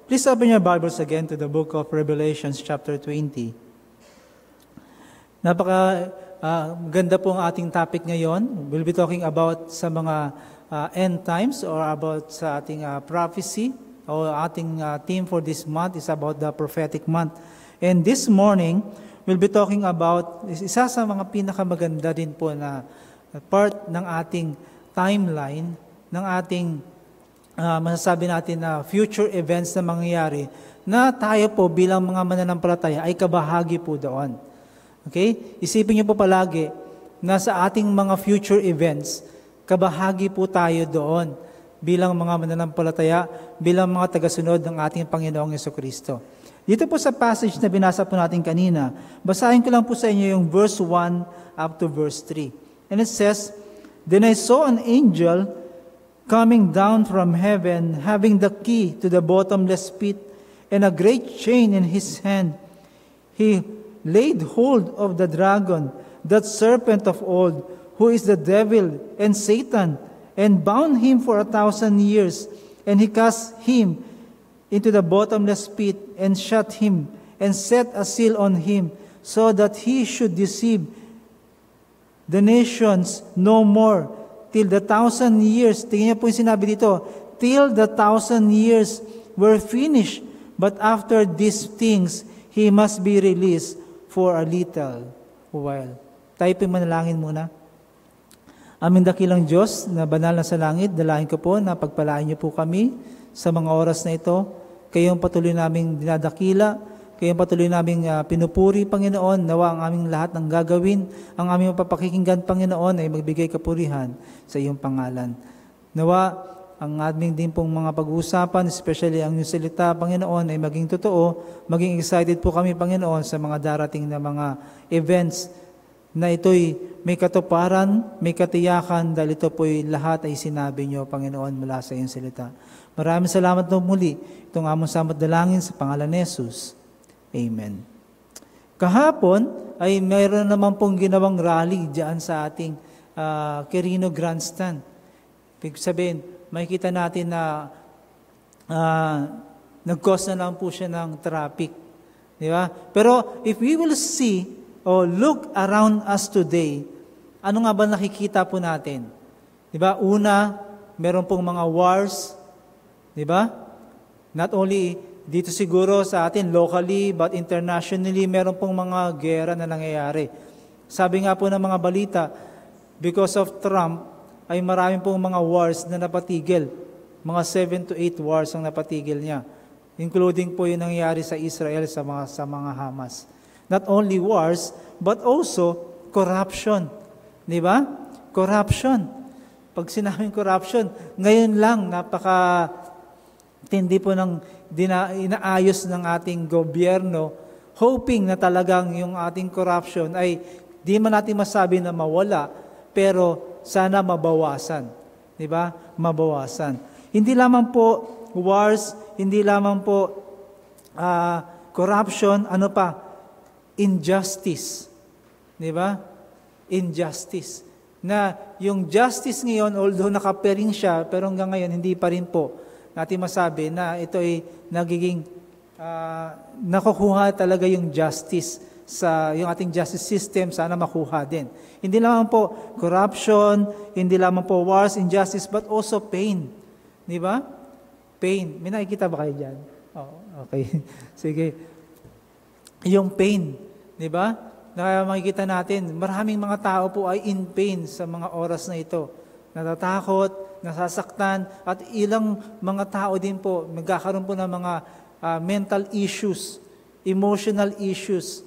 Please open your Bibles again to the book of Revelation chapter 20. Ganda po ang ating topic ngayon. We'll be talking about sa mga end times or about sa ating prophecy. O ating theme for this month is about the prophetic month. And this morning, we'll be talking about isa sa mga pinakamaganda din po na part ng ating timeline, ng ating masasabi natin na future events na mangyayari na tayo po bilang mga mananampalataya ay kabahagi po doon. Okay? Isipin niyo po palagi na sa ating mga future events, kabahagi po tayo doon bilang mga mananampalataya, bilang mga tagasunod ng ating Panginoong Jesucristo. Dito po sa passage na binasa po natin kanina, basahin ko lang po sa inyo yung verse 1 up to verse 3. And it says, "Then I saw an angel coming down from heaven, having the key to the bottomless pit and a great chain in his hand. He laid hold of the dragon, that serpent of old, who is the devil and Satan, and bound him for 1,000 years. And he cast him into the bottomless pit and shut him and set a seal on him, so that he should deceive the nations no more, till the 1,000 years, tingnan niyo po yung sinabi dito, till the 1,000 years were finished, but after these things, he must be released for a little while." Tayo po manalangin muna. Aming dakilang Diyos na banal na sa langit, dalahin ko po na pagpalain niyo po kami sa mga oras na ito. Kayong patuloy naming dinadakila, kayong patuloy naming pinupuri, Panginoon. Nawa ang aming lahat ng gagawin, ang aming mapapakikinggan, Panginoon, ay magbigay kapurihan sa iyong pangalan. Nawa ang aming din pong mga pag-uusapan, especially ang iyong salita, Panginoon, ay maging totoo, maging excited po kami, Panginoon, sa mga darating na mga events na ito'y may katuparan, may katiyakan, dahil ito po'y lahat ay sinabi niyo, Panginoon, mula sa iyong salita. Maraming salamat na muli. Itong among samot dalangin sa pangalan ni Jesus. Amen. Kahapon ay mayroon naman pong ginawang rally diyan sa ating Quirino Grandstand. Ibig sabihin, makikita natin na nag-cause na lang po siya ng traffic. Di ba? Pero if we will see or look around us today, ano nga ba nakikita po natin? Di ba? Una, meron pong mga wars. Di ba? Not only dito siguro sa atin locally but internationally, meron pong mga gera na nangyayari. Sabi nga po ng mga balita, because of Trump, ay maraming pong mga wars na napatigil. Mga 7 to 8 wars ang napatigil niya. Including po yung nangyayari sa Israel sa mga Hamas. Not only wars, but also corruption. Di ba? Corruption. Pag sinabing corruption, ngayon lang napaka-tindi po ng inaayos ng ating gobyerno, hoping na talagang yung ating corruption ay di man natin masabi na mawala, pero sana mabawasan. Di ba? Mabawasan. Hindi lamang po wars, hindi lamang po corruption, ano pa? Injustice. Di ba? Injustice. Na yung justice ngayon, although nakapiring siya, pero hanggang ngayon hindi pa rin po natin masabi na ito ay nagiging nakukuha talaga yung justice sa yung ating justice system, sana makuha din. Hindi lamang po corruption, hindi lamang po wars, injustice, but also pain. Di ba? Pain. May nakikita ba kayo dyan? Oh, okay. Sige. Yung pain. Di ba? Na makikita natin, maraming mga tao po ay in pain sa mga oras na ito. Natatakot, nasasaktan, at ilang mga tao din po, magkakaroon po ng mga mental issues, emotional issues.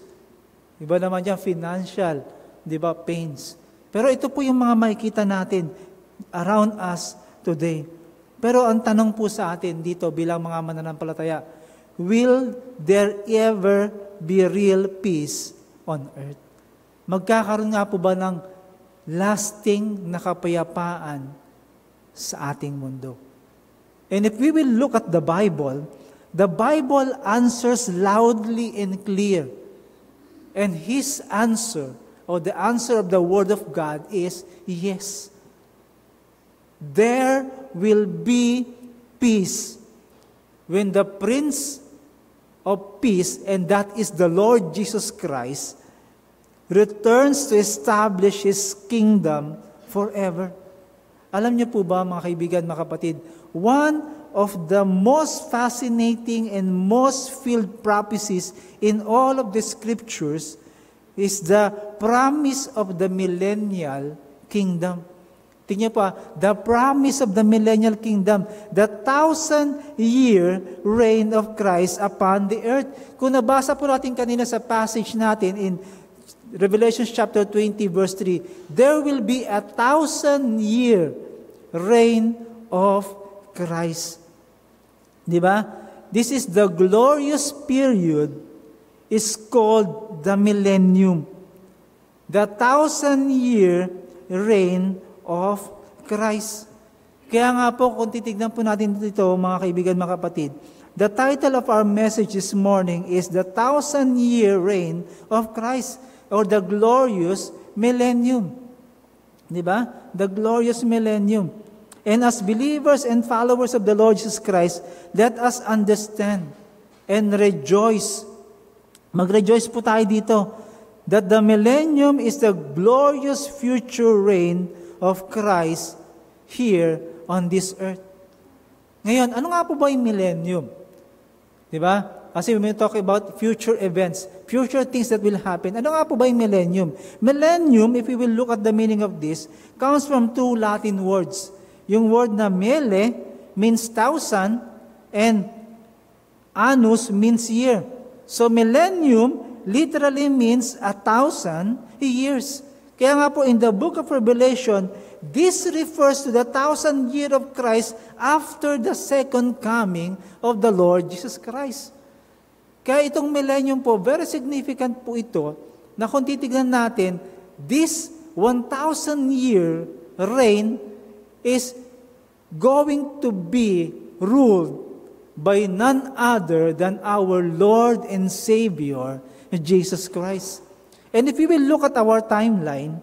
Iba naman dyan, financial, di ba, pains. Pero ito po yung mga makikita natin around us today. Pero ang tanong po sa atin dito bilang mga mananampalataya, will there ever be real peace on earth? Magkakaroon nga po ba ng lasting na kapayapaan sa ating mundo? And if we will look at the Bible answers loudly and clear. And His answer, or the answer of the Word of God is yes. There will be peace. when the Prince of Peace, and that is the Lord Jesus Christ, returns to establish His kingdom forever. Alam niyo po ba, mga kaibigan, mga kapatid, one of the most fascinating and most filled prophecies in all of the scriptures is the promise of the millennial kingdom. Tingnan po, the promise of the millennial kingdom, the 1,000-year reign of Christ upon the earth. Kung nabasa po natin kanina sa passage natin in Revelation chapter 20 verse 3, there will be a 1,000-year reign of Christ. Di ba? This is the glorious period is called the millennium. The 1,000-year reign of Christ. Kaya nga po, kung titignan po natin dito, mga kaibigan, mga kapatid, the title of our message this morning is the 1,000-year reign of Christ, or the glorious millennium. Di ba? The glorious millennium. And as believers and followers of the Lord Jesus Christ, let us understand and rejoice. Mag-rejoice po tayo dito that the millennium is the glorious future reign of Christ here on this earth. Ngayon, ano nga po ba yung millennium? Diba? Kasi when we talk about future events, future things that will happen, ano nga po ba yung millennium? Millennium, if we will look at the meaning of this, comes from two Latin words. Yung word na mille means 1,000 and annus means year. So millennium literally means 1,000 years. Kaya nga po in the book of Revelation, this refers to the 1,000-year of Christ after the second coming of the Lord Jesus Christ. Kaya itong millennium po, very significant po ito, na kung titignan natin, this 1,000-year reign is going to be ruled by none other than our Lord and Savior, Jesus Christ. And if we will look at our timeline,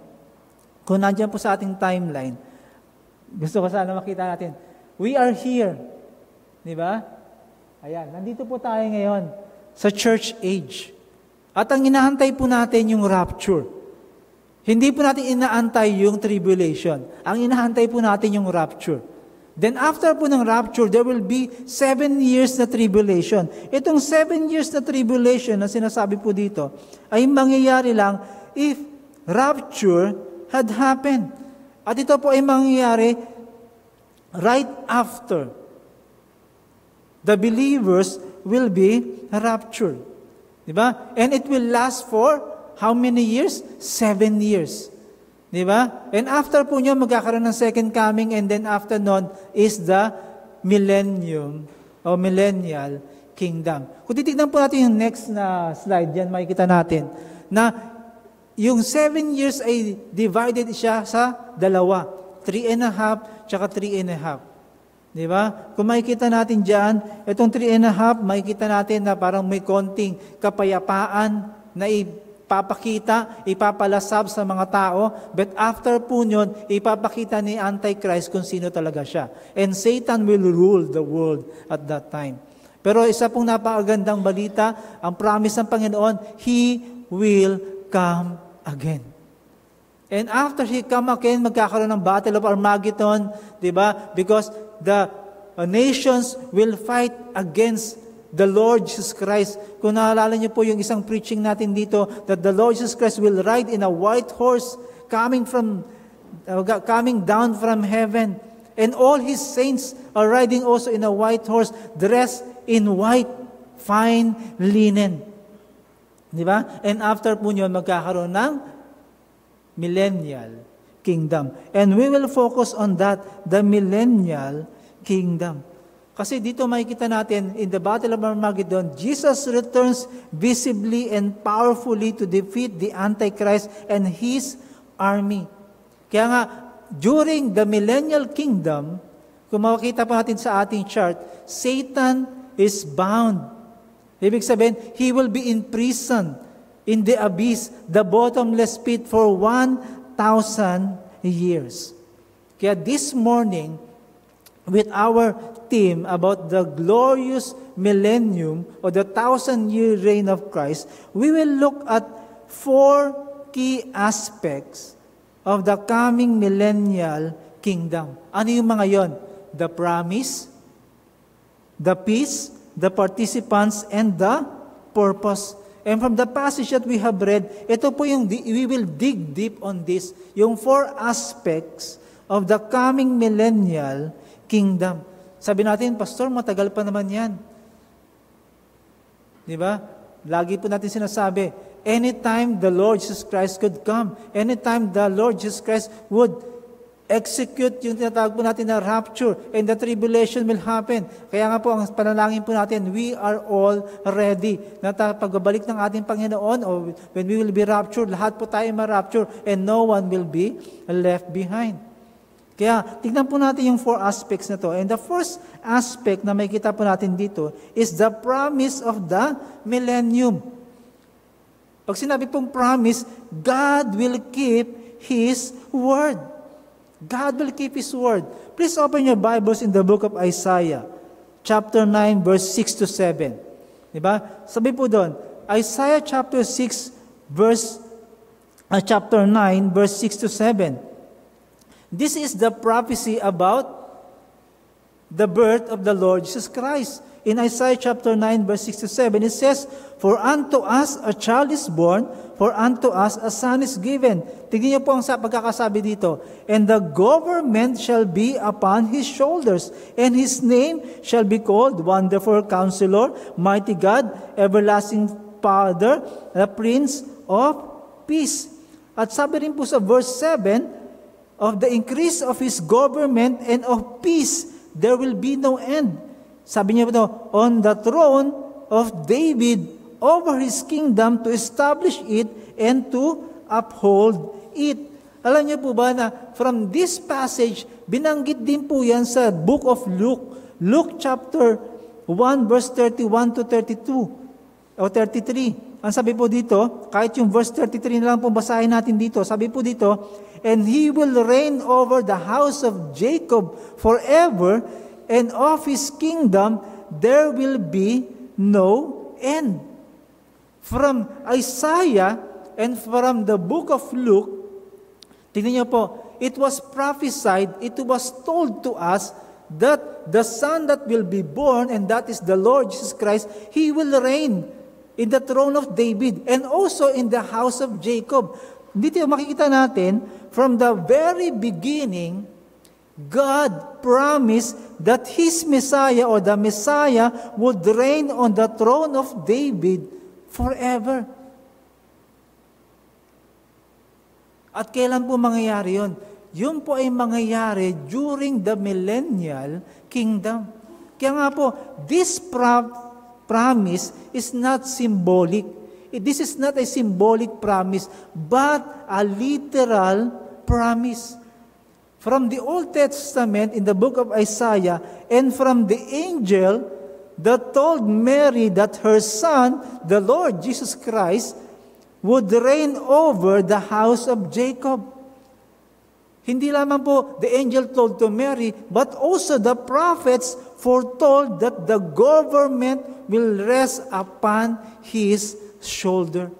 kung nandiyan po sa ating timeline, gusto ko sana makita natin, we are here. Di ba? Ayan, nandito po tayo ngayon sa church age. At ang inahantay po natin yung rapture. Hindi po natin inaantay yung tribulation. Ang inahantay po natin yung rapture. Then after po ng rapture, there will be 7 years na tribulation. Itong 7 years na tribulation na sinasabi po dito, ay mangyayari lang if rapture had happened. At ito po ay mangyayari right after the believers will be raptured. Diba? And it will last for how many years? 7 years. Diba? And after po nyo, magkakaroon ng second coming, and then after nun is the millennium o millennial kingdom. Kung titignan po natin yung next na slide, yan makikita natin, na yung 7 years ay divided siya sa dalawa. 3.5 tsaka 3.5. Diba? Kung makikita natin dyan, itong 3.5, makikita natin na parang may konting kapayapaan na ipapakita, ipapalasab sa mga tao, but after po nyon, ipapakita ni Antichrist kung sino talaga siya. And Satan will rule the world at that time. Pero isa pong napakagandang balita, ang promise ng Panginoon, He will come again. And after He come again, magkakaroon ng Battle of Armageddon, di ba? Because the nations will fight against the Lord Jesus Christ. Kung naalala niyo po yung isang preaching natin dito, that the Lord Jesus Christ will ride in a white horse coming down from heaven. And all His saints are riding also in a white horse, dressed in white, fine linen. Di ba? And after po nyo, magkakaroon ng millennial kingdom. And we will focus on that, the millennial kingdom. Kasi dito makikita natin, in the Battle of Armageddon, Jesus returns visibly and powerfully to defeat the Antichrist and his army. Kaya nga, during the millennial kingdom, kung makikita pa natin sa ating chart, Satan is bound. Ibig sabihin, he will be in prison, in the abyss, the bottomless pit for 1,000 years. Kaya this morning, with our theme about the glorious millennium or the 1,000-year reign of Christ, we will look at 4 key aspects of the coming millennial kingdom. Ano yung mga yon? The promise, the peace, the participants, and the purpose. And from the passage that we have read, ito po yung, we will dig deep on this, yung 4 aspects of the coming millennial kingdom. Sabi natin, Pastor, matagal pa naman yan. Di ba? Lagi po natin sinasabi, anytime the Lord Jesus Christ could come, anytime the Lord Jesus Christ would execute yung tinatawag po natin na rapture, and the tribulation will happen. Kaya nga po, ang panalangin po natin, we are all ready. Na pagbabalik ng ating Panginoon, or when we will be raptured, lahat po tayo ma-rapture, and no one will be left behind. Kaya, tignan po natin yung 4 aspects na to. And the first aspect na makikita po natin dito is the promise of the millennium. Pag sinabi pong promise, God will keep His word. God will keep His word. Please open your Bibles in the book of Isaiah, chapter 9, verse 6 to 7. Diba? Sabi po doon, Isaiah chapter 9, verse 6 to 7. This is the prophecy about the birth of the Lord Jesus Christ. In Isaiah chapter 9, verse 6 to 7, it says, "For unto us a child is born, for unto us a son is given." Tingnan niyo po ang pagkakasabi dito. "And the government shall be upon his shoulders, and his name shall be called Wonderful Counselor, Mighty God, Everlasting Father, the Prince of Peace." At sabi rin po sa verse 7, "Of the increase of his government and of peace, there will be no end." Sabi niya po, "On the throne of David, over his kingdom, to establish it and to uphold it." Alam niyo po ba na from this passage, binanggit din po yan sa book of Luke. Luke chapter 1, verse 31 to 32, o 33. Ang sabi po dito, kahit yung verse 33 na lang po basahin natin dito, sabi po dito, "And he will reign over the house of Jacob forever, and of his kingdom there will be no end." From Isaiah and from the book of Luke, tingnan niyo po, it was prophesied, it was told to us that the Son that will be born, and that is the Lord Jesus Christ, He will reign in the throne of David and also in the house of Jacob. Dito makikita natin, from the very beginning, God promised that His Messiah or the Messiah would reign on the throne of David forever. At kailan po mangyayari yun? Yun po ay mangyayari during the millennial kingdom. Kaya nga po, this promise is not symbolic. This is not a symbolic promise, but a literal promise. From the Old Testament in the book of Isaiah, and from the angel that told Mary that her son, the Lord Jesus Christ, would reign over the house of Jacob. Hindi lamang po the angel told to Mary, but also the prophets foretold that the government will rest upon his shoulder.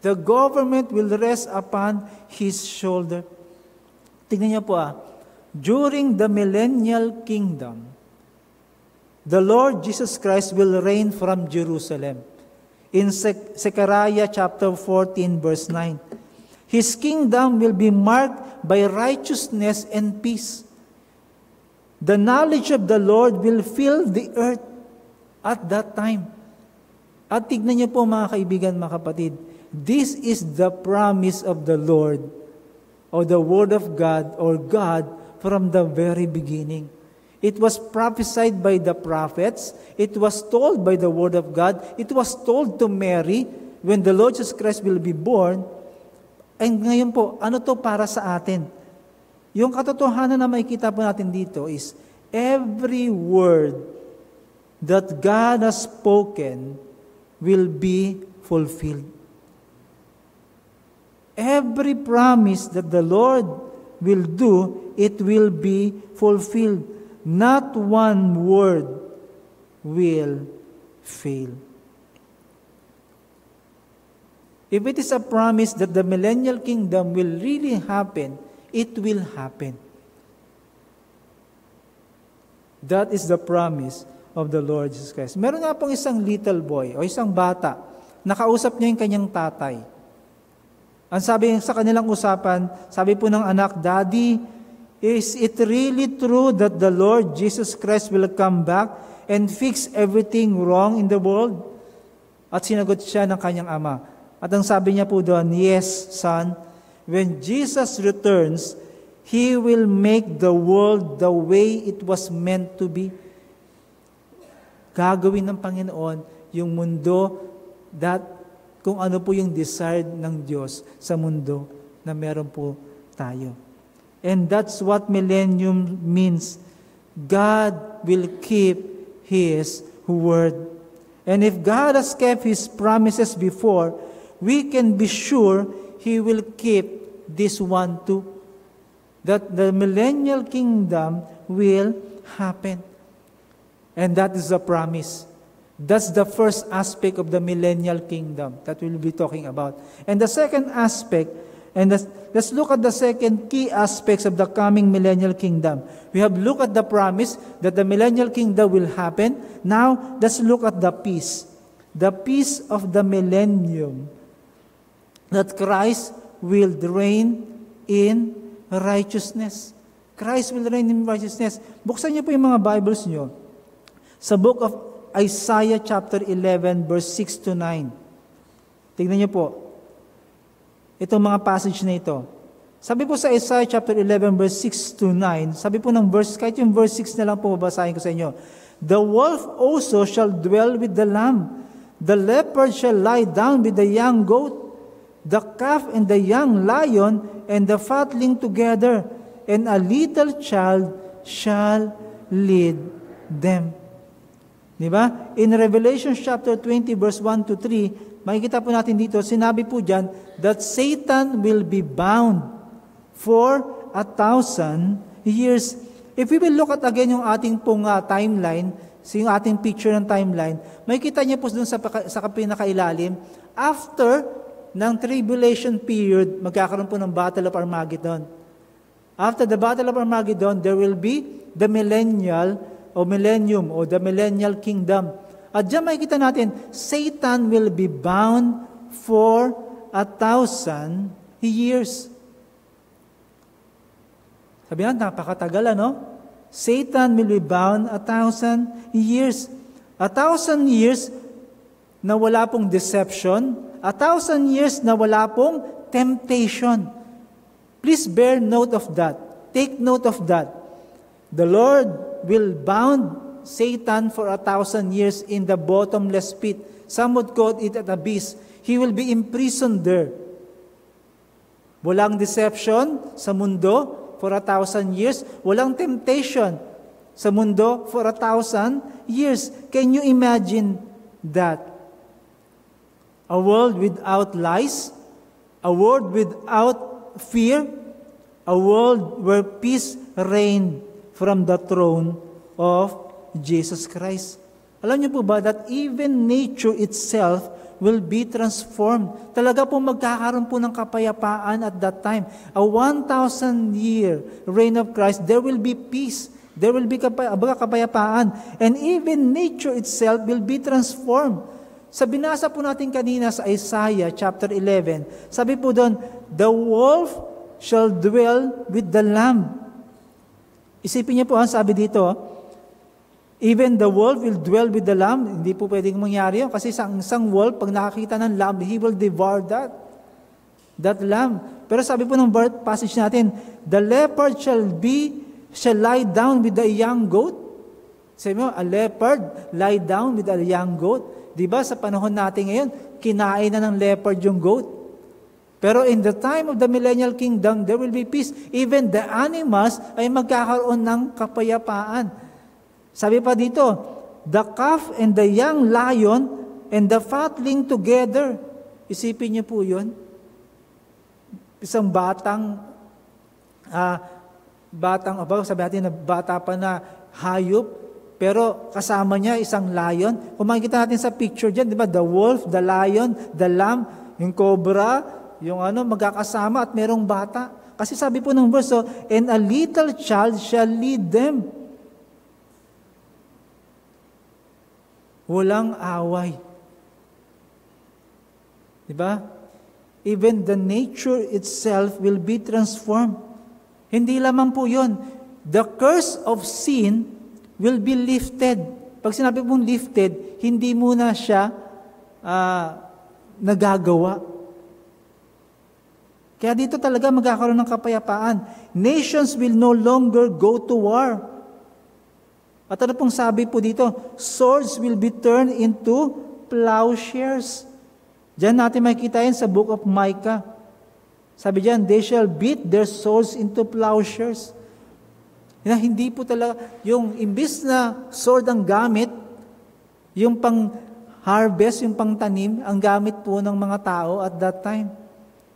The government will rest upon his shoulder. Tingnan niyo po during the millennial kingdom, the Lord Jesus Christ will reign from Jerusalem. In Zechariah chapter 14, verse 9, His kingdom will be marked by righteousness and peace. The knowledge of the Lord will fill the earth at that time. At tignan niyo po mga kaibigan, mga kapatid, this is the promise of the Lord, or the Word of God, or God, from the very beginning. It was prophesied by the prophets. It was told by the Word of God. It was told to Mary when the Lord Jesus Christ will be born. And ngayon po, ano to para sa atin? Yung katotohanan na makikita po natin dito is every word that God has spoken will be fulfilled. Every promise that the Lord will do, it will be fulfilled. Not one word will fail. If it is a promise that the millennial kingdom will really happen, it will happen. That is the promise of the Lord Jesus Christ. Meron nga pong isang little boy o isang bata, nakausap niya yung kanyang tatay. Ang sabi sa kanilang usapan, sabi po ng anak, "Daddy, is it really true that the Lord Jesus Christ will come back and fix everything wrong in the world?" At sinagot siya ng kanyang ama. At ang sabi niya po doon, "Yes, son, when Jesus returns, He will make the world the way it was meant to be." Gagawin ng Panginoon yung mundo kung ano po yung desired ng Diyos sa mundo na meron po tayo. And that's what millennium means. God will keep His word. And if God has kept His promises before, we can be sure He will keep this one too. That the millennial kingdom will happen. And that is the promise. That's the first aspect of the millennial kingdom that we'll be talking about. And the second aspect, let's look at the second key aspects of the coming millennial kingdom. We have looked at the promise that the millennial kingdom will happen. Now, let's look at the peace. The peace of the millennium. That Christ will reign in righteousness. Christ will reign in righteousness. Buksan niyo po yung mga Bibles niyo. Sa book of Isaiah chapter 11 verse 6 to 9. Tingnan niyo po. Itong mga passage na ito. Sabi po sa Isaiah chapter 11 verse 6 to 9, sabi po ng verse, kahit yung verse 6 na lang po babasahin ko sa inyo. "The wolf also shall dwell with the lamb. The leopard shall lie down with the young goat. The calf and the young lion and the fatling together, and a little child shall lead them." Diba? In Revelation chapter 20 verse 1 to 3, makikita po natin dito, sinabi po dyan, that Satan will be bound for 1,000 years. If we will look at again yung ating pong timeline, yung ating picture ng timeline, makikita niyo po dun sa pinakailalim, after ng tribulation period, magkakaroon po ng Battle of Armageddon. After the Battle of Armageddon, there will be the millennium o the millennial kingdom. At diyan makikita natin, Satan will be bound for 1,000 years. Sabi nga, napakatagal, ano? Satan will be bound 1,000 years. 1,000 years na wala pong deception, 1,000 years na wala pong temptation. Please bear note of that. Take note of that. The Lord will bound Satan for 1,000 years in the bottomless pit. Some would call it an abyss. He will be imprisoned there. Walang deception sa mundo for 1,000 years. Walang temptation sa mundo for 1,000 years. Can you imagine that? A world without lies, a world without fear, a world where peace reigns from the throne of Jesus Christ. Alam niyo po ba that even nature itself will be transformed? Talaga po magkakaroon po ng kapayapaan at that time. A 1,000-year reign of Christ, there will be peace. There will be kapayapaan. And even nature itself will be transformed. Sa binasa po natin kanina sa Isaiah chapter 11, sabi po doon, "The wolf shall dwell with the lamb." Isipin niyo po, sabi dito, even the wolf will dwell with the lamb. Hindi po pwedeng mangyari yun. Kasi isang wolf, pag nakakita ng lamb, he will devour that lamb. Pero sabi po ng passage natin, "The leopard shall lie down with the young goat." Sabi mo, a leopard lie down with a young goat. Diba sa panahon natin ngayon, kinain na ng leopard yung goat. Pero in the time of the millennial kingdom, there will be peace. Even the animals ay magkakaroon ng kapayapaan. Sabi pa dito, "The calf and the young lion and the fatling together." Isipin niyo po yun. Isang batang sabi natin na bata pa na hayop, pero kasama niya isang lion. Kung makikita natin sa picture dyan, di ba? The wolf, the lion, the lamb, yung cobra, yung magkakasama at merong bata. Kasi sabi po ng verse, and a little child shall lead them. Walang away. Di ba? Even the nature itself will be transformed. Hindi lamang po yun. The curse of sin will be lifted. Pag sinabi pong lifted, hindi muna siya nagagawa. Kaya dito talaga magkakaroon ng kapayapaan. Nations will no longer go to war. At ano pong sabi po dito? Swords will be turned into plowshares. Diyan natin makikita yan sa book of Micah. Sabi diyan, they shall beat their swords into plowshares. Hindi po talaga, yung imbis na sword ang gamit, yung pang-harvest, yung pang-tanim, ang gamit po ng mga tao at that time.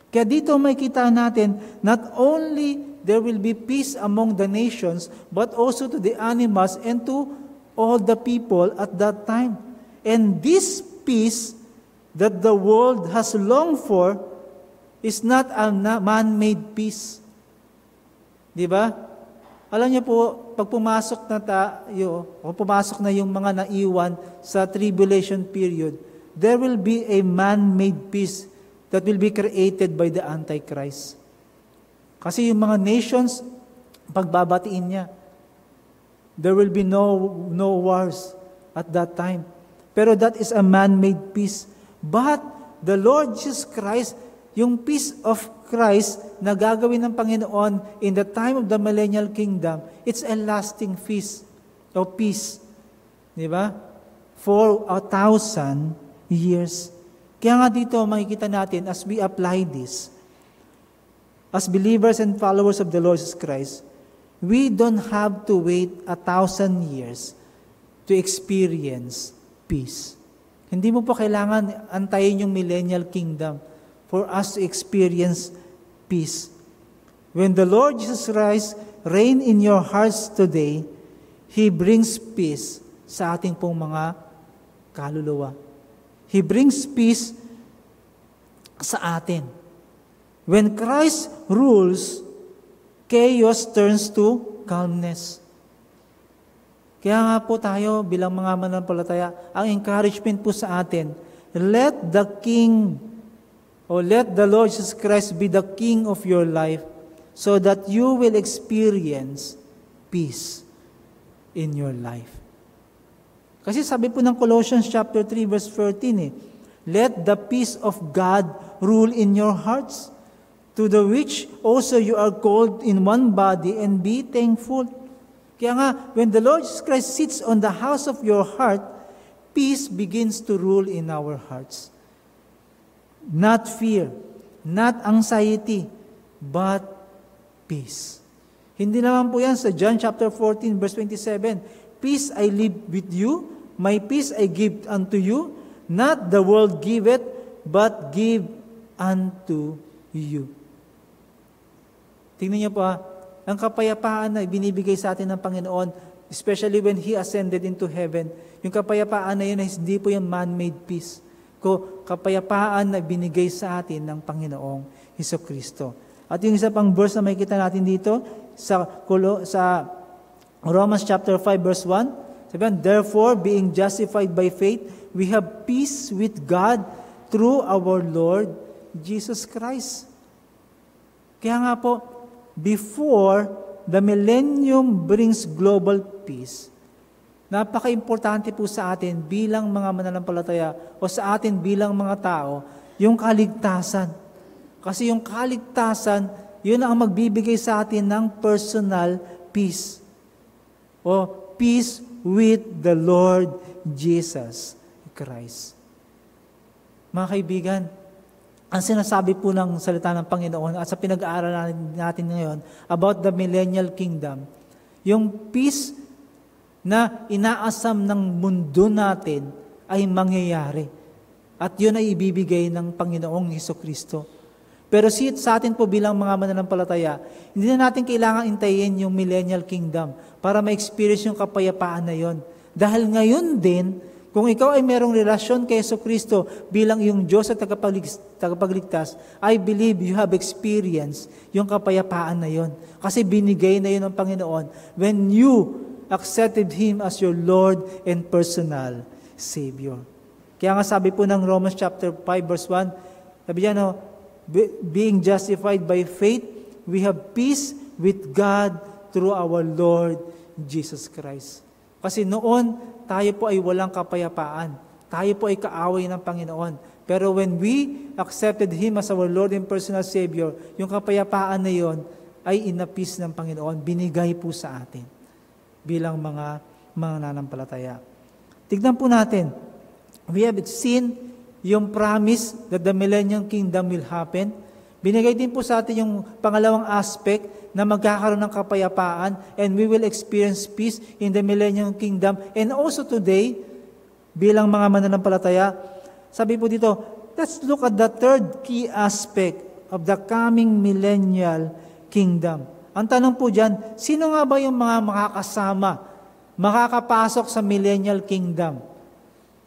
Kaya dito makikita natin, not only there will be peace among the nations, but also to the animals and to all the people at that time. And this peace that the world has longed for is not a man-made peace. Di ba? Alam niyo po, pag pumasok na pumasok na yung mga naiwan sa tribulation period, there will be a man-made peace that will be created by the Antichrist. Kasi yung mga nations, pagbabatiin niya, there will be no wars at that time. Pero that is a man-made peace. But the Lord Jesus Christ, yung peace of Christ na gagawin ng Panginoon in the time of the millennial kingdom, it's a lasting peace. Di ba? For 1,000 years. Kaya nga dito makikita natin as we apply this, as believers and followers of the Lord Jesus Christ, we don't have to wait 1,000 years to experience peace. Hindi mo po kailangan antayin yung millennial kingdom for us to experience peace. When the Lord Jesus Christ reign in your hearts today, He brings peace sa ating pong mga kaluluwa. He brings peace sa atin. When Christ rules, chaos turns to calmness. Kaya nga po tayo bilang mga mananampalataya, ang encouragement po sa atin, let the Lord Jesus Christ be the King of your life so that you will experience peace in your life. Kasi sabi po ng Colossians chapter 3 verse 13, let the peace of God rule in your hearts, to the which also you are called in one body, and be thankful. Kaya nga, when the Lord Jesus Christ sits on the house of your heart, peace begins to rule in our hearts. Not fear, not anxiety, but peace. Hindi naman po yan sa John chapter 14 verse 27, peace I leave with you, my peace I give unto you, not the world giveth, but give unto you. Tingnan niyo po ang kapayapaan na binibigay sa atin ng Panginoon, especially when He ascended into heaven, yung kapayapaan na yun ay hindi po yung man-made peace. Kapayapaan na binigay sa atin ng Panginoong Hesukristo. At yung isa pang verse na makikita natin dito, sa Romans chapter 5 verse 1, sabihan, therefore, being justified by faith, we have peace with God through our Lord Jesus Christ. Kaya nga po, before the millennium brings global peace, napaka-importante po sa atin bilang mga mananampalataya o sa atin bilang mga tao, yung kaligtasan. Kasi yung kaligtasan, yun ang magbibigay sa atin ng personal peace. O peace with the Lord Jesus Christ. Mga kaibigan, ang sinasabi po ng salita ng Panginoon at sa pinag-aaral natin ngayon about the millennial kingdom, yung peace na inaasam ng mundo natin ay mangyayari. At yun ay ibibigay ng Panginoong Hesukristo. Pero sa atin po bilang mga mananampalataya, hindi na natin kailangan intayin yung millennial kingdom para ma-experience yung kapayapaan na yon. Dahil ngayon din, kung ikaw ay merong relasyon kay Jesucristo bilang yung Diyos at tagapagligtas, I believe you have experienced yung kapayapaan na yon. Kasi binigay na yun ng Panginoon when you accepted Him as your Lord and personal Savior. Kaya nga sabi po ng Romans chapter 5 verse 1, sabi niya, being justified by faith, we have peace with God through our Lord Jesus Christ. Kasi noon, tayo po ay walang kapayapaan. Tayo po ay kaaway ng Panginoon. Pero when we accepted Him as our Lord and personal Savior, yung kapayapaan na yon ay inapis ng Panginoon, binigay po sa atin bilang mga nananampalataya. Tignan po natin, we have seen yung promise that the millennial kingdom will happen. Binigay din po sa atin yung pangalawang aspect na magkakaroon ng kapayapaan and we will experience peace in the millennial kingdom. And also today, bilang mga mananampalataya, sabi po dito, let's look at the third key aspect of the coming millennial kingdom. Ang tanong po dyan, sino nga ba yung mga makakasama, makakapasok sa millennial kingdom?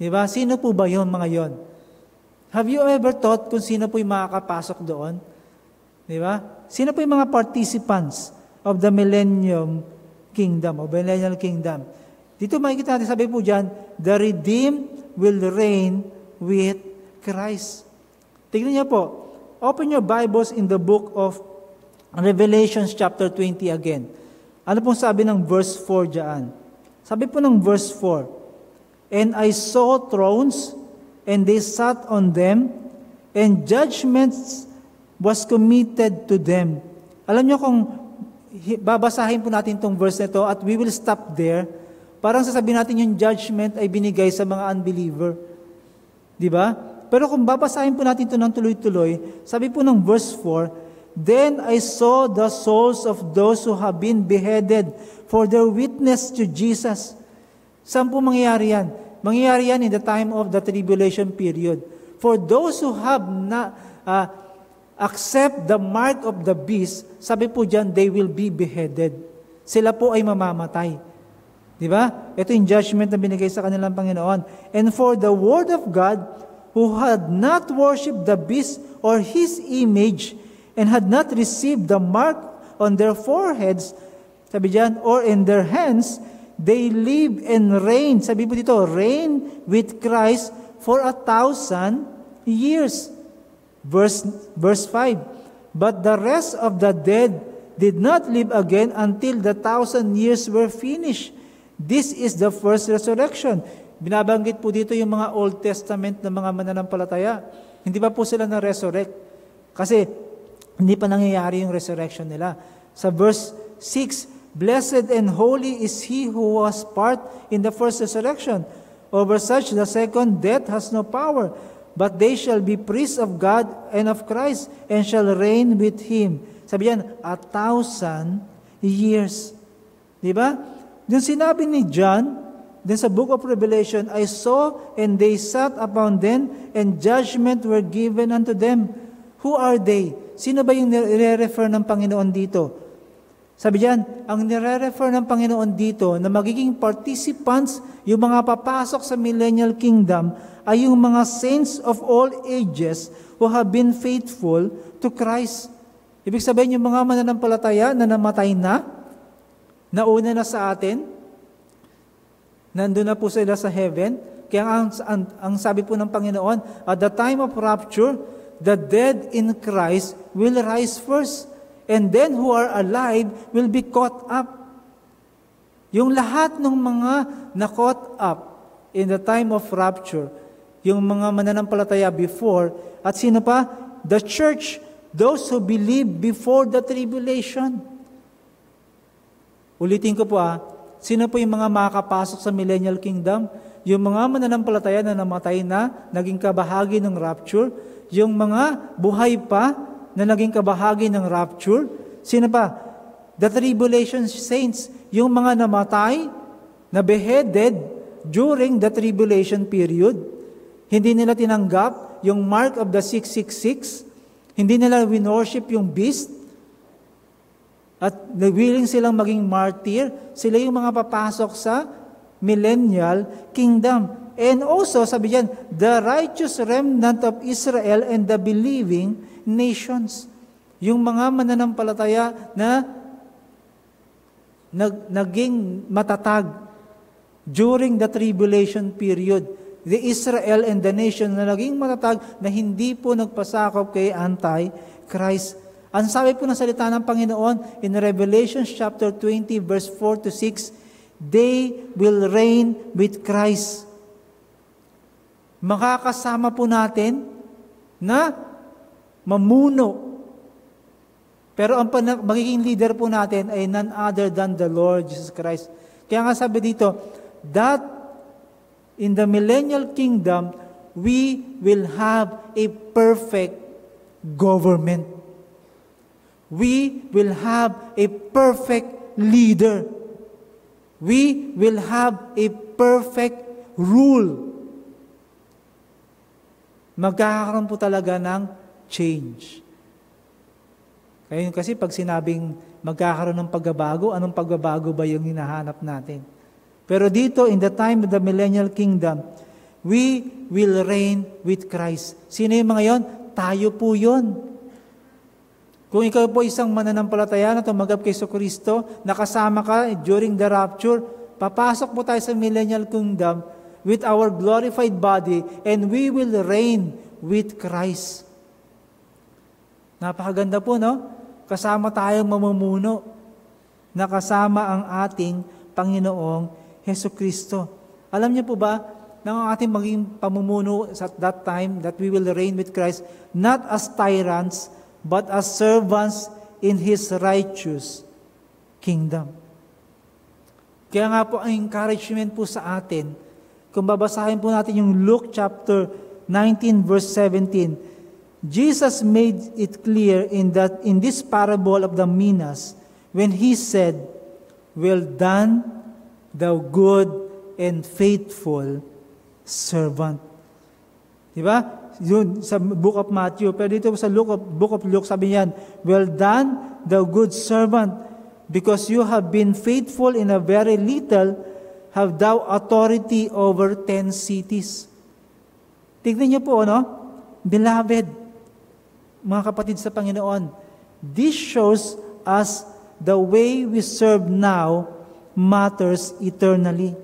Diba? Sino po ba yun, mga yon? Have you ever thought kung sino po yung makakapasok doon? Di ba? Sino po yung mga participants of the millennial kingdom? Dito makikita natin, sabi po dyan, the redeemed will reign with Christ. Tignan niyo po, open your Bibles in the book of Revelation chapter 20 again. Ano pong sabi ng verse 4 dyan? Sabi po ng verse 4, and I saw thrones, and they sat on them, and judgments was committed to them. Alam niyo kung babasahin po natin itong verse na ito at we will stop there, parang sasabihin natin yung judgment ay binigay sa mga unbeliever. Di ba? Pero kung babasahin po natin ito ng tuloy-tuloy, sabi po ng verse 4, then I saw the souls of those who have been beheaded for their witness to Jesus. Saan po mangyayari yan? Mangyayari yan in the time of the tribulation period. For those who have not accept the mark of the beast, sabi po dyan, they will be beheaded. Sila po ay mamamatay. Di ba? Ito yung judgment na binigay sa kanilang Panginoon. And for the word of God, who had not worshipped the beast or his image, and had not received the mark on their foreheads, sabi dyan, or in their hands, they live and reign. Sabi po dito, reign with Christ for 1,000 years. Verse 5, but the rest of the dead did not live again until the 1,000 years were finished. This is the first resurrection. Binabanggit po dito yung mga Old Testament na mga mananampalataya. Hindi pa po sila na-resurrect. Kasi hindi pa nangyayari yung resurrection nila. Sa verse 6, blessed and holy is he who was part in the first resurrection. Over such, the second death has no power, but they shall be priests of God and of Christ, and shall reign with Him. Sabi yan, 1,000 years. Diba? Yung sinabi ni John, then sa book of Revelation, I saw, and they sat upon them, and judgment were given unto them. Who are they? Sino ba yung nire-refer ng Panginoon dito? Sabi diyan, ang nire-refer ng Panginoon dito na magiging participants, yung mga papasok sa millennial kingdom, ay yung mga saints of all ages who have been faithful to Christ. Ibig sabihin, yung mga mananampalataya na namatay na, nauna na sa atin, nandun na po sila sa heaven. Kaya ang sabi po ng Panginoon, at the time of rapture, the dead in Christ will rise first. And then who are alive will be caught up. Yung lahat ng mga na-caught up in the time of rapture, yung mga mananampalataya before, at sino pa? The church, those who believe before the tribulation. Ulitin ko po sino po yung mga makakapasok sa millennial kingdom? Yung mga mananampalataya na namatay na, naging kabahagi ng rapture, yung mga buhay pa, na naging kabahagi ng rapture. Sino pa? The tribulation saints, yung mga namatay, na beheaded during the tribulation period. Hindi nila tinanggap yung mark of the 666. Hindi nila winorship yung beast. At willing silang maging martyr. Sila yung mga papasok sa millennial kingdom. And also, sabi diyan, the righteous remnant of Israel and the believing nations. Yung mga mananampalataya na naging matatag during the tribulation period. The Israel and the nation na naging matatag na hindi po nagpasakop kay Antichrist. Ang sabi po ng salita ng Panginoon in Revelation chapter 20 verse 4 to 6, they will reign with Christ. Makakasama po natin na mamuno. Pero ang magiging leader po natin ay none other than the Lord Jesus Christ. Kaya nga sabi dito, that in the millennial kingdom, we will have a perfect government. We will have a perfect leader. We will have a perfect rule. Magkakaroon po talaga ng change. Kaya kasi pag sinabing magkakaroon ng pagbabago, anong pagbabago ba yung hinahanap natin? Pero dito, in the time of the millennial kingdom, we will reign with Christ. Sino yung mga yon? Tayo po yon. Kung ikaw po isang mananampalataya na tumanggap kay Kristo, nakasama ka during the rapture, papasok po tayo sa millennial kingdom with our glorified body and we will reign with Christ. Napakaganda po, no? Kasama tayong mamumuno. Nakasama ang ating Panginoong Hesukristo. Alam niyo po ba, na ang ating maging pamumuno at that time that we will reign with Christ, not as tyrants, but as servants in His righteous kingdom. Kaya nga po ang encouragement po sa atin, kung babasahin po natin yung Luke chapter 19 verse 17, Jesus made it clear in this parable of the minas when He said, "Well done, thou good and faithful servant." Diba? Yun sa book of Matthew. Pero dito sa book of Luke, sabi niyan, "Well done, thou good servant, because you have been faithful in a very little, have thou authority over 10 cities." Tignan niyo po, no? Beloved, mga kapatid sa Panginoon, this shows us the way we serve now matters eternally.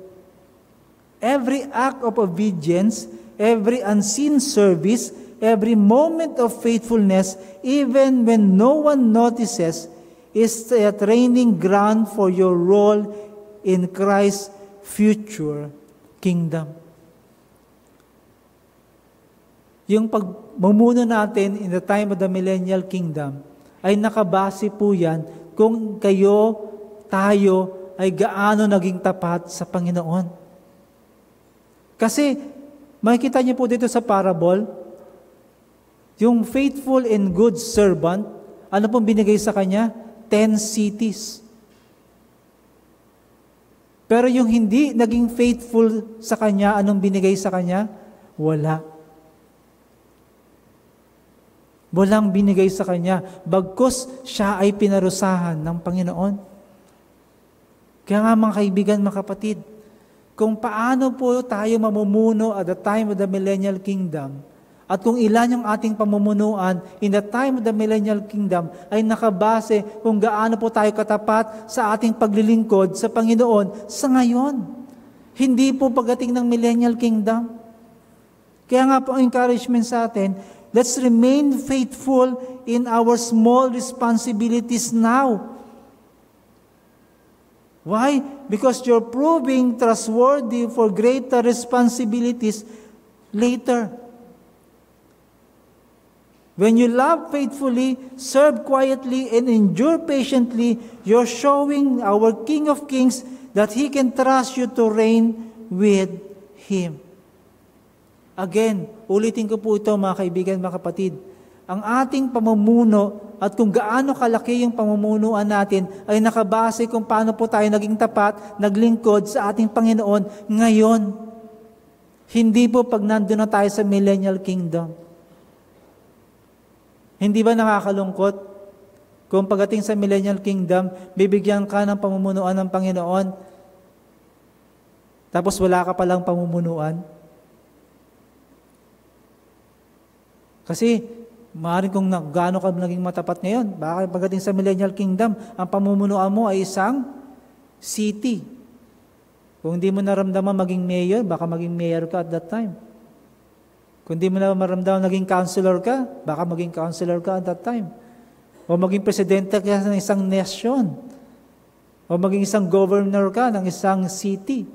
Every act of obedience, every unseen service, every moment of faithfulness, even when no one notices, is a training ground for your role in Christ's future kingdom. Yung pagmumuno natin in the time of the millennial kingdom ay nakabase po yan kung tayo ay gaano naging tapat sa Panginoon. Kasi makikita niyo po dito sa parable, yung faithful and good servant, ano pong binigay sa kanya? 10 cities. Pero yung hindi naging faithful sa kanya, anong binigay sa kanya? Wala. Walang binigay sa kanya, bagkus siya ay pinarusahan ng Panginoon. Kaya nga mga kaibigan, mga kapatid, kung paano po tayo mamumuno at the time of the millennial kingdom, at kung ilan yung ating pamumunuan in the time of the millennial kingdom, ay nakabase kung gaano po tayo katapat sa ating paglilingkod sa Panginoon sa ngayon. Hindi po pagdating ng millennial kingdom. Kaya nga po ang encouragement sa atin, let's remain faithful in our small responsibilities now. Why? Because you're proving trustworthy for greater responsibilities later. When you love faithfully, serve quietly, and endure patiently, you're showing our King of Kings that He can trust you to reign with Him. Again, ulitin ko po ito mga kaibigan, mga kapatid. Ang ating pamumuno at kung gaano kalaki yung pamumunuan natin ay nakabase kung paano po tayo naging tapat, naglingkod sa ating Panginoon ngayon. Hindi po pag nandun na tayo sa millennial kingdom. Hindi ba nakakalungkot kung pagdating sa millennial kingdom, bibigyan ka ng pamumunuan ng Panginoon, tapos wala ka palang pamumunuan? Kasi, maaaring kung gaano ka naging matapat ngayon, baka pagdating sa millennial kingdom, ang pamumunuan mo ay isang city. Kung hindi mo naramdaman maging mayor, baka maging mayor ka at that time. Kung hindi mo na maramdaman naging counselor ka, baka maging counselor ka at that time. O maging presidente ka ng isang nation. O maging isang governor ka ng isang city.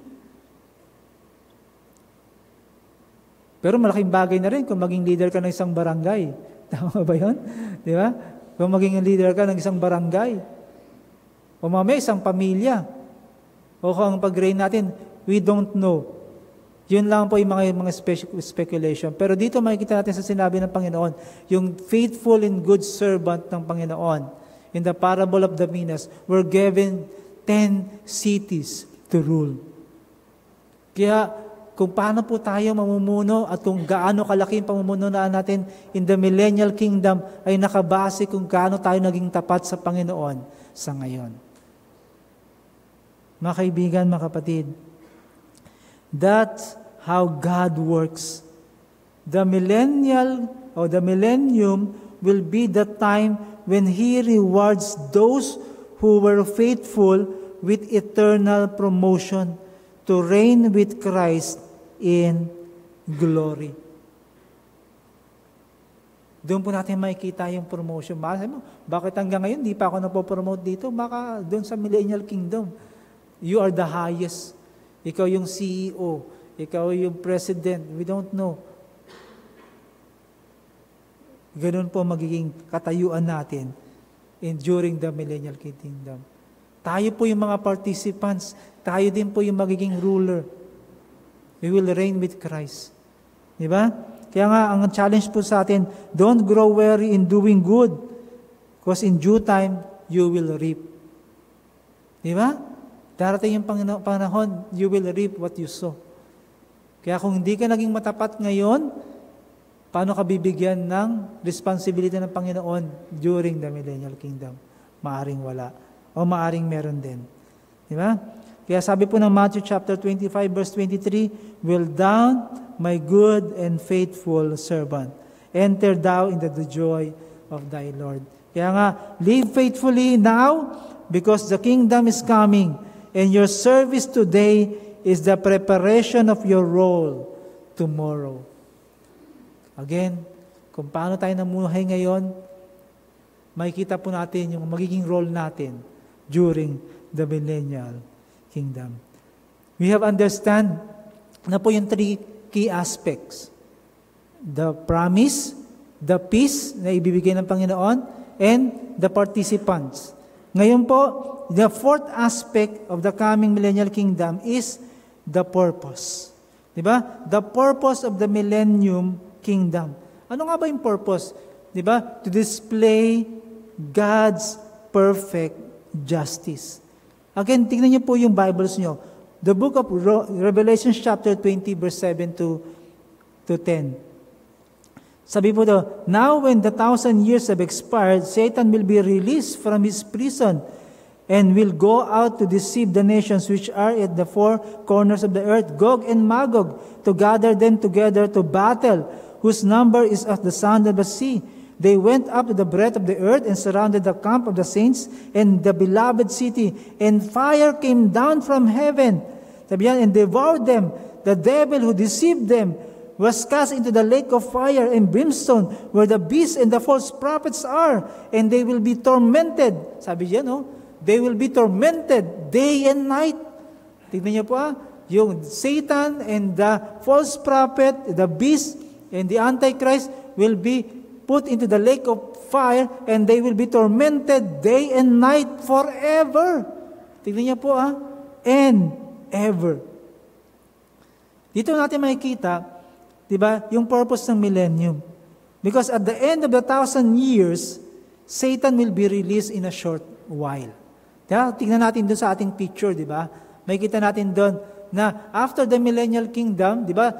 Pero malaking bagay na rin kung maging leader ka ng isang barangay. Tama ba yun? Di ba? Kung maging leader ka ng isang barangay. O mamaya isang pamilya. O kung ang pag-reign natin, we don't know. Yun lang po yung mga speculation. Pero dito makikita natin sa sinabi ng Panginoon, yung faithful and good servant ng Panginoon. In the parable of the minas, were given 10 cities to rule. Kaya, kung paano po tayo mamumuno at kung gaano kalaki ang pamumunuan natin in the millennial kingdom ay nakabase kung gaano tayo naging tapat sa Panginoon sa ngayon. Mga kaibigan, mga kapatid, that's how God works. The millennium will be the time when He rewards those who were faithful with eternal promotion to reign with Christ in glory. Doon po natin makikita yung promotion. Bakit hanggang ngayon di pa ako napopromote dito? Baka doon sa millennial kingdom. You are the highest. Ikaw yung CEO. Ikaw yung president. We don't know. Ganun po magiging katayuan natin during the millennial kingdom. Tayo po yung mga participants. Tayo din po yung magiging ruler. We will reign with Christ. Diba? Kaya nga, ang challenge po sa atin, don't grow weary in doing good, because in due time, you will reap. Diba? Darating yung panahon, you will reap what you sow. Kaya kung hindi ka naging matapat ngayon, paano ka bibigyan ng responsibility ng Panginoon during the millennial kingdom? Maaring wala. O maaring meron din. Diba? Kaya sabi po ng Matthew chapter 25 verse 23, "Well done, my good and faithful servant. Enter thou into the joy of thy Lord." Kaya nga, live faithfully now because the kingdom is coming. And your service today is the preparation of your role tomorrow. Again, kung paano tayo namuhay ngayon, makikita po natin yung magiging role natin during the millennial kingdom. We have understand na po yung 3 key aspects. The promise, the peace na ibibigay ng Panginoon, and the participants. Ngayon po, the 4th aspect of the coming millennial kingdom is the purpose. Diba? The purpose of the millennium kingdom. Ano nga ba yung purpose? Diba? To display God's perfect justice. Again, tingnan niyo po yung Bibles niyo. The book of Revelation chapter 20 verse 7 to 10. Sabi po daw, "Now when the 1,000 years have expired, Satan will be released from his prison and will go out to deceive the nations which are at the 4 corners of the earth, Gog and Magog, to gather them together to battle, whose number is as the sand of the sea. They went up to the breadth of the earth and surrounded the camp of the saints and the beloved city, and fire came down from heaven, sabi yan, and devoured them. The devil who deceived them was cast into the lake of fire and brimstone, where the beast and the false prophets are, and they will be tormented." Sabi yan, no? They will be tormented day and night. Tignan niyo po, yung Satan and the false prophet, the beast and the Antichrist will be put into the lake of fire, and they will be tormented day and night forever. Tignan niyo po, and ever. Dito natin makikita, diba, yung purpose ng millennium. Because at the end of the 1,000 years, Satan will be released in a short while. Diba? Tingnan natin doon sa ating picture, diba? May kita natin doon na after the millennial kingdom, diba,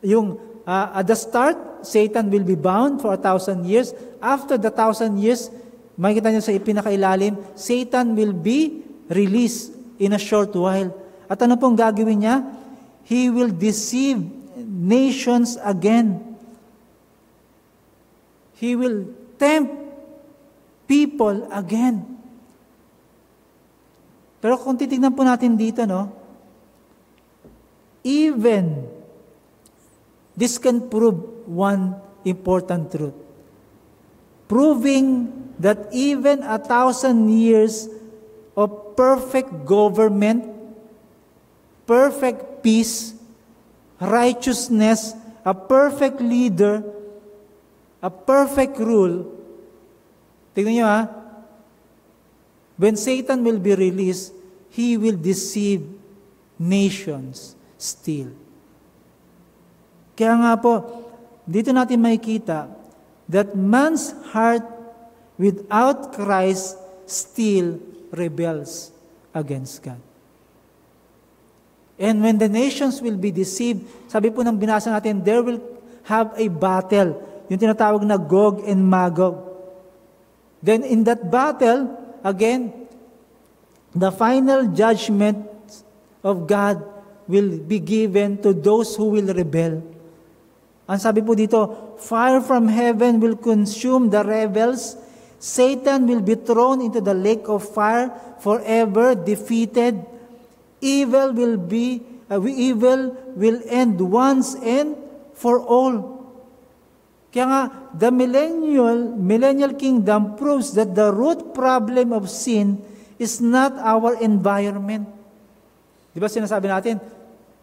yung at the start, Satan will be bound for 1,000 years. After the 1,000 years, makikita niyo sa pinakailalim, Satan will be released in a short while. At ano pong gagawin niya? He will deceive nations again. He will tempt people again. Pero kung titignan po natin dito, even this can prove one important truth. Proving that even 1,000 years of perfect government, perfect peace, righteousness, a perfect leader, a perfect rule. Tingnan nyo when Satan will be released, he will deceive nations still. Kaya nga po, dito natin makikita that man's heart without Christ still rebels against God. And when the nations will be deceived, sabi po ng binasa natin, there will have a battle, yung tinatawag na Gog and Magog. Then in that battle, again, the final judgment of God will be given to those who will rebel. Ang sabi po dito, fire from heaven will consume the rebels. Satan will be thrown into the lake of fire, forever defeated. Evil will end once and for all. Kaya nga, the millennial kingdom proves that the root problem of sin is not our environment. Di ba sinasabi natin,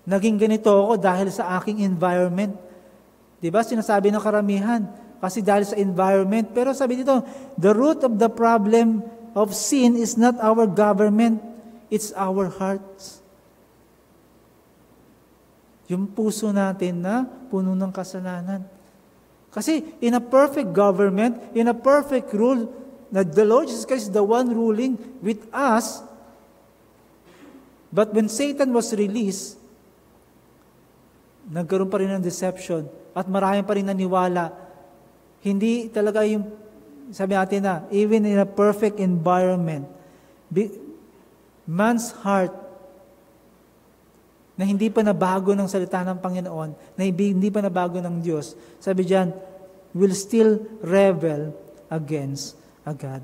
naging ganito ako dahil sa aking environment. Di ba sinasabi ng karamihan, kasi dahil sa environment. Pero sabi dito, the root of the problem of sin is not our government, it's our hearts. Yung puso natin na puno ng kasalanan. Kasi in a perfect government, in a perfect rule, na the Lord Jesus Christ is the one ruling with us. But when Satan was released, nagkaroon pa rin ng deception at marami pa rin naniwala. Hindi talaga yung, sabi natin na, even in a perfect environment, man's heart na hindi pa nabago ng salita ng Panginoon, na hindi pa nabago ng Diyos, sabi diyan, will still rebel against God.